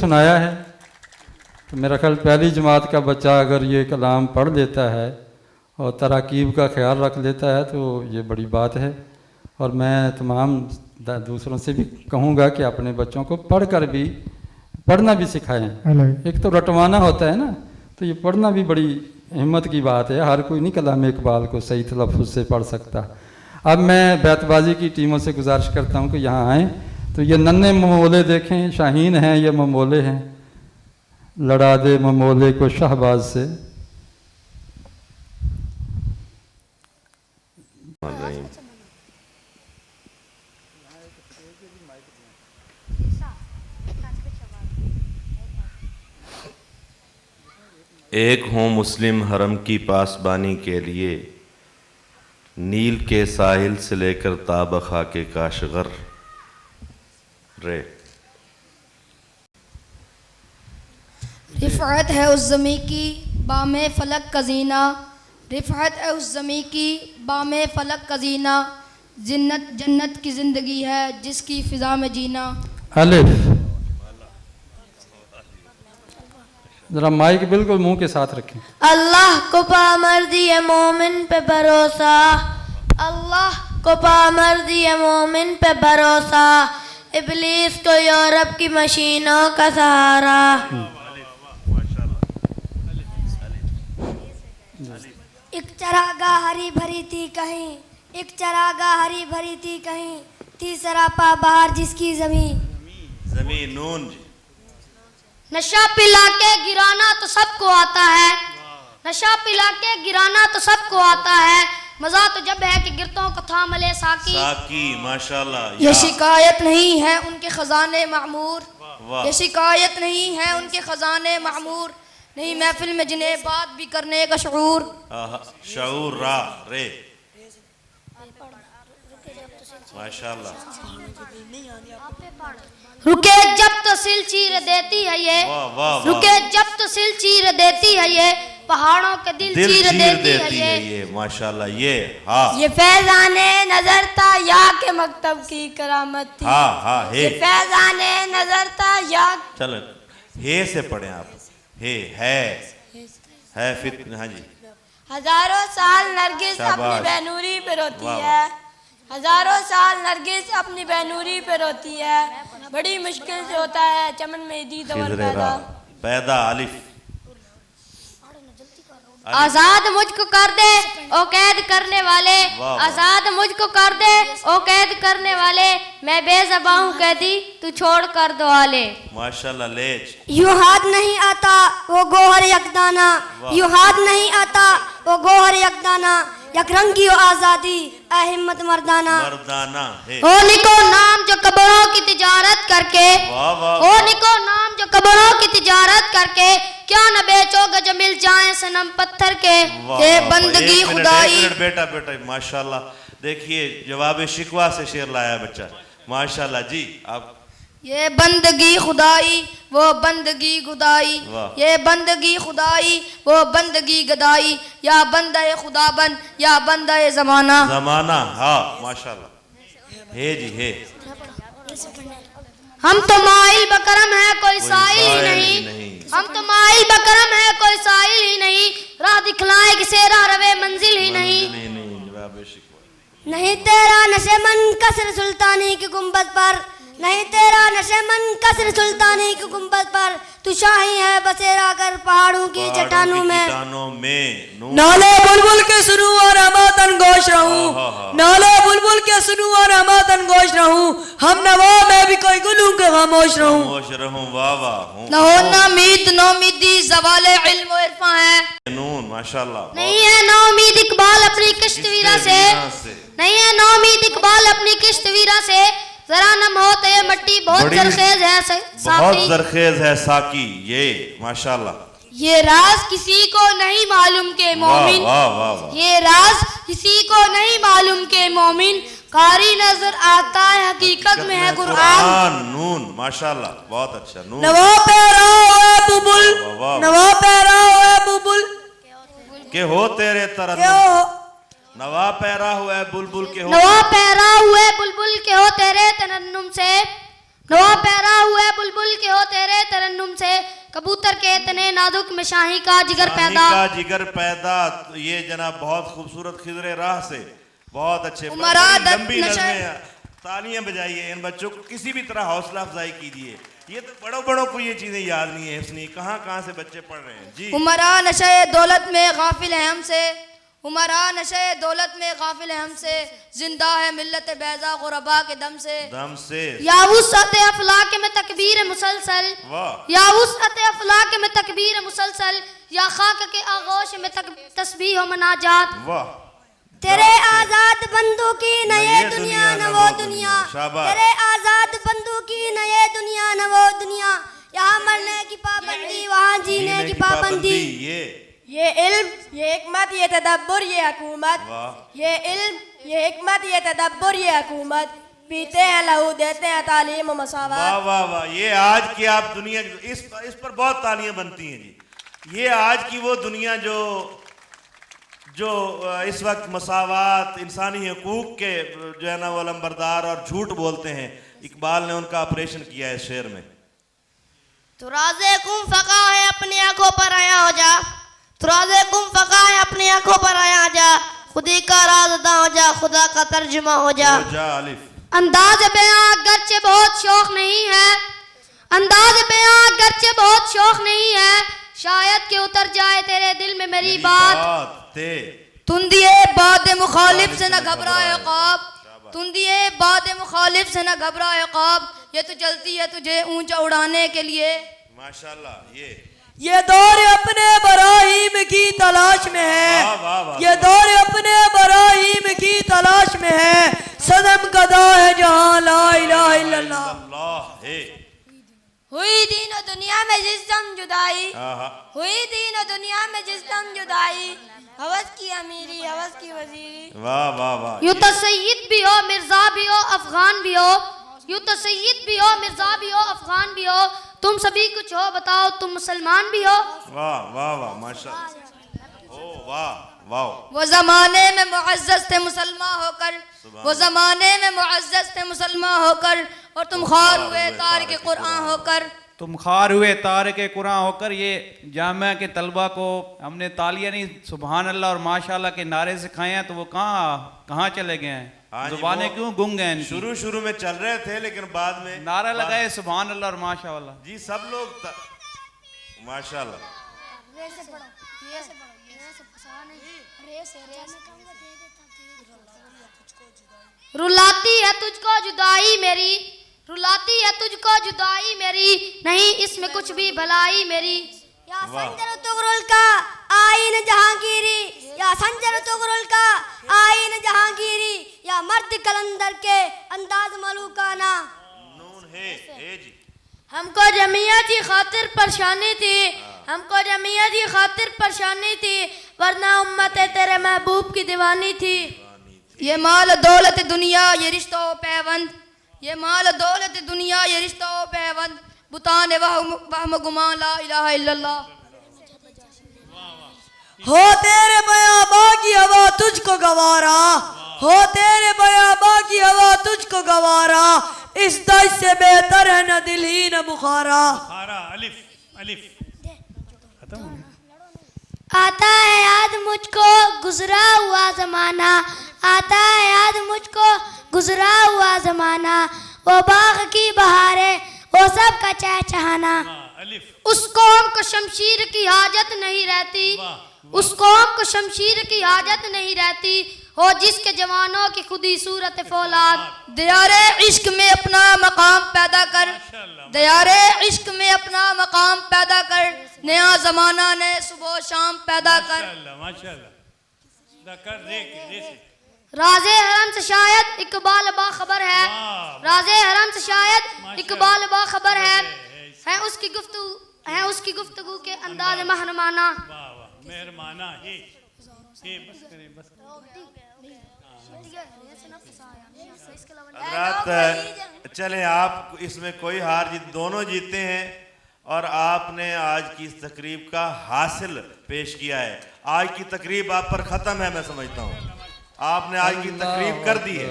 सुनाया है। तो मेरा ख्याल पहली जमात का बच्चा अगर ये कलाम पढ़ लेता है और तराकीब का ख्याल रख लेता है तो ये बड़ी बात है। और मैं तमाम दूसरों से भी कहूँगा कि अपने बच्चों को पढ़ना भी सिखाएं। एक तो रटवाना होता है ना, तो ये पढ़ना भी बड़ी हिम्मत की बात है। हर कोई नहीं कलाम इकबाल को सही तलफ़्फ़ुज़ से पढ़ सकता। अब मैं बैतबाजी की टीमों से गुजारिश करता हूँ कि यहाँ आएँ। तो ये नन्हे ममोले देखें, शाहीन हैं, ये ममोले हैं। लड़ा दे ममोले को शहबाज से। एक हों मुस्लिम हरम की पासबानी के लिए, नील के साहिल से लेकर ताबखा के काशगर रे। रिफ़अत है उस ज़मी की बामे फलक का ज़ीना, रिफ़अत है उस ज़मी की बामे फलक का ज़ीना, जन्नत की ज़िंदगी है जिसकी फ़िज़ा में जीना। अलिफ। जरा माइक बिल्कुल मुंह के साथ रखें। अल्लाह को पामर्दी है मोमिन पे भरोसा, अल्लाह को पामर्दी है मोमिन पे भरोसा, इब्लीस को यूरोप की मशीनों का सहारा। एक चरागाह हरी भरी थी कहीं, एक चरागाह हरी भरी थी कहीं, थी सरापा बहार जिसकी ज़मीन नून। नशा पिला के गिराना तो सबको आता है, नशा पिला के गिराना तो सबको आता है, मजा तो जब है कि गिरतों को थाम ले साकी। माशाल्लाह। ये शिकायत नहीं है उनके खजाने मामूर, ये शिकायत नहीं है उनके खजाने मामूर, नहीं महफिल में जिन्हें बात भी करने का शऊर। शऊर रा रे। माशाल्लाह। रुके जब तो सिल चीर देती है ये, रुके जब तो सिल चीर देती है ये, पहाड़ों के दिल चीर देती है ये। माशाल्लाह। ये हाँ, ये फैजाने नजर था या के मकतब की करामत थी। हाँ हे। ये फैजाने नजर था या। चलो हे से पढ़े आप। हे है फिर। हाँ जी। हजारों साल नरगिस अपनी बेनूरी पे रोती है, हजारों साल नरगिस अपनी बेनूरी पे रोती है, बड़ी मुश्किल से होता है चमन में दीदवर पैदा। अलिफ। आजाद मुझको कर दे ओ कैद करने वाले, आजाद मुझको कर दे ओ कैद करने वाले, मैं बेज़बां हूँ कैदी तू छोड़ कर दो आले। माशाल्लाह। लेज। यूं हाथ नहीं आता वो गोहर यकदाना, यूं हाथ नहीं आता वो गोहर यकदाना, यकरंगी ओ आजादी ए हिम्मत मर्दाना। ओ निको नाम जो कब्रों की तिजारत करके, ओ निको नाम जो कब्रों की तिजारत करके, क्या न बेचोगे जो मिल जाए सनम पत्थर के, ये बंदगी खुदाई। बेटा माशाल्लाह। देखिए जवाब शिकवा से शेर लाया बच्चा। माशाल्लाह जी। आप ये बंदगी खुदाई वो बंदगी खुदाई, ये बंदगी खुदाई वो बंदगी गदाई, या बंदा खुदा बन या बंदा जमाना। हाँ माशाल्लाह। हे जी हे। हम तो माइल बकरम है कोई साइल ही नहीं, हम तो माइल बकरम है कोई साइल ही नहीं, राह दिखलाए किसे राह रवे मंजिल ही नहीं। नहीं तेरा नशेमन कसर सुल्तानी की गुंबद पर, नहीं तेरा नशेमन कसर सुल्तानी की गुंबद पर, तू शाही है बसेरा कर पहाड़ों की चट्टानों में। नाले बुलबुल के सुनूं और अमातन गोश रहूं, नाले बुलबुल के सुनूं और अमातन गोश रहूं, हम नवा मैं भी कोई गुलूं के खामोश रहूं। वाह वाह। न हो ना उम्मीद न उम्मीदी ज़वाले इल्म व इरफान है, नून माशाल्लाह। नहीं है ना उम्मीद इकबाल अपनी किश्तवीरा से, नहीं है ना उम्मीद इकबाल अपनी किश्तवीरा से, जरा नम हो तो ये मट्टी बहुत जरखेज है साकी, बहुत जरखेज है साकी। ये माशाल्लाह। ये राज किसी को नहीं मालूम के मोमिन, ये राज किसी को नहीं मालूम के मोमिन, कारी नजर आता है हकीकत में है कुरान। नून माशाल्लाह। बहुत अच्छा। नून। नवा पैरा हुए बुलबुल, नवा पैरा हुए बुलबुल के हो तेरे तरन्नुम, नवा पैरा हुए बुलबुल के हो, नवा पैरा हुए बुलबुल के हो तेरे तरन्नुम से, नवा पैरा हुए बुलबुल के हो तेरे तरन्नुम से, कबूतर के इतने नाजुक में शाही का जिगर पैदा। का जिगर पैदा, ये जनाब बहुत खूबसूरत खिजरे राह से, बहुत अच्छे लंबी नज़में, तालियां बजाइए इन बच्चों को, किसी भी तरह हौसला अफजाई कीजिए। ये तो बड़ों बड़ों को ये चीजें याद नहीं है, इसलिए कहाँ से बच्चे पढ़ रहे हैं जी। उमरा नशे दौलत में गाफिल है हमसे, उमरा नशे दौलत में गाफिल है हमसे, जिंदा है मिल्लत बैजा गुरबा के दम से। या वुसअत अफलाक में तकबीर मुसलसल, या वुसअत अफलाक में तकबीर मुसलसल, या खाक के आगोश में तस्बीह व मनाजात। वाह, तेरे आजाद बंदू की न ये दुनिया न वो दुनिया, तेरे आजाद बंदू की न ये दुनिया न वो दुनिया, यहाँ मरने की पाबंदी वहाँ जीने की पाबंदी। ये इल्म, ये हिकमत, ये तदब्बुर, ये हुकूमत, ये इल्म, ये हिकमत, ये तदब्बुर, ये हुकूमत, पीते हैं लहू देते हैं तालीम मसावत। वाह वाह वाह, ये आज की आप दुनिया, इस पर बहुत तालियां बनती हैं जी। ये आज की वो दुनिया जो इस वक्त मसावात, इंसानी हकूक के जो है ना वो लंबरदार और झूठ बोलते हैं, इकबाल ने उनका ऑपरेशन किया है शेर में। तो राज़े कुम फका है अपनी आंखों पर आया हो जा, तो राज़े कुम फका है अपनी आंखों पर आया हो जा, खुदी का राज अदा हो जा, खुदा का तर्जुमा हो जा। अंदाज बयां गर्चे बहुत शौक नहीं है, अंदाज बयां गर्चे बहुत शौक नहीं है, शायद कि उतर जाए तेरे दिल में मेरी बात। तुम दिए बाद मुखालिफ से न घबराए ख्वाब, तुम दिए बाद मुखालिफ से न घबराए ख्वाब, ये तो चलती है तुझे ऊंचा उड़ाने के लिए। माशाल्लाह, ये दौर अपने बराहीम की तलाश में है, ये दौर अपने बराहीम की तलाश में है, सदम कदा है जहां ला इलाहा इल्लल्लाह। हुई दीन और दुनिया में जिस दम जुदाई, हुई दीन और दुनिया में जिस दम जुदाई, हवस की अमीरी हवस की वजीरी। वाह वाह वाह। यूं तो सैयद भी हो मिर्जा भी हो अफगान भी हो, यूं तो सैयद भी हो मिर्जा भी हो अफगान भी हो, तुम सभी कुछ हो बताओ तुम मुसलमान भी हो। वाह वाह वाह, माशाअल्लाह, ओ वाह वाह। वो जमाने में मुअज़्ज़ज़ थे मुसलमान होकर, वो जमाने में मुअज़्ज़ज़ थे मुसलमान होकर, और तुम खार हुए तार के कुरान होकर, तुम खार हुए तार के कुरान होकर। ये जामिया के तलबा को हमने तालियां नहीं सुभान अल्लाह और माशाअल्लाह के नारे सिखाए हैं, तो वो कहाँ चले गए हैं, जुबानें क्यों गुंग गए? शुरू में चल रहे थे, लेकिन बाद में नारा लगाए सुभान अल्लाह और माशाअल्लाह जी, सब लोग माशाअल्लाह। रुलाती है तुझको जुदाई मेरी, रुलाती है तुझको जुदाई मेरी, नहीं इसमें कुछ भी भलाई मेरी। या संजर तुगरुल का आईन जहांगीरी, या संजर तुगरुल का आईन जहांगीरी, या मर्द कलंदर के अंदाज मलूकाना। नून है जी। हमको जमिया की खातिर परेशानी थी, हमको जमिया की खातिर परेशानी थी, वरना उम्मत तेरे महबूब की दीवानी थी। ये माल दौलत दुनिया ये रिश्तों पैवंद, ये माल दौलत दुनिया ये रिश्तों पैवंद, बुताने वहम गुमान ला इलाहा इल्लल्लाह। हो तेरे बयाबा की हवा तुझको गवारा, हो तेरे बयाबा की हवा तुझको गवारा, इस दर्द से बेहतर है न दिल ही न बुखारा। अलिफ अलिफ आता है याद मुझको गुजरा हुआ जमाना, आता है याद मुझको गुजरा हुआ जमाना, वो बाग की बहारें वो सब का चहचहाना। उस कौम को शमशीर की हाजत नहीं रहती, उस कौम को शमशीर की हाजत नहीं रहती, हो जिसके जवानों की खुदी सूरत फौलाद। दयारे इश्क में अपना मकाम पैदा कर, दयारे इश्क में अपना मकाम पैदा कर, नया जमाना ने सुबह शाम पैदा कर। राजे हरम से शायद इकबाल बाखबर है, राजे हरम से शायद इकबाल बाखबर है उसकी गुफ्तगू के अंदाज महरमाना। मेहरमाना है, बस करें बस। रात चले, आप इसमें कोई हार जीत दोनों जीते हैं, और आपने आज की इस तकरीब का हासिल पेश किया है। आज की तकरीब आप पर ख़त्म है, मैं समझता हूँ आपने आज की तकरीब कर दी है।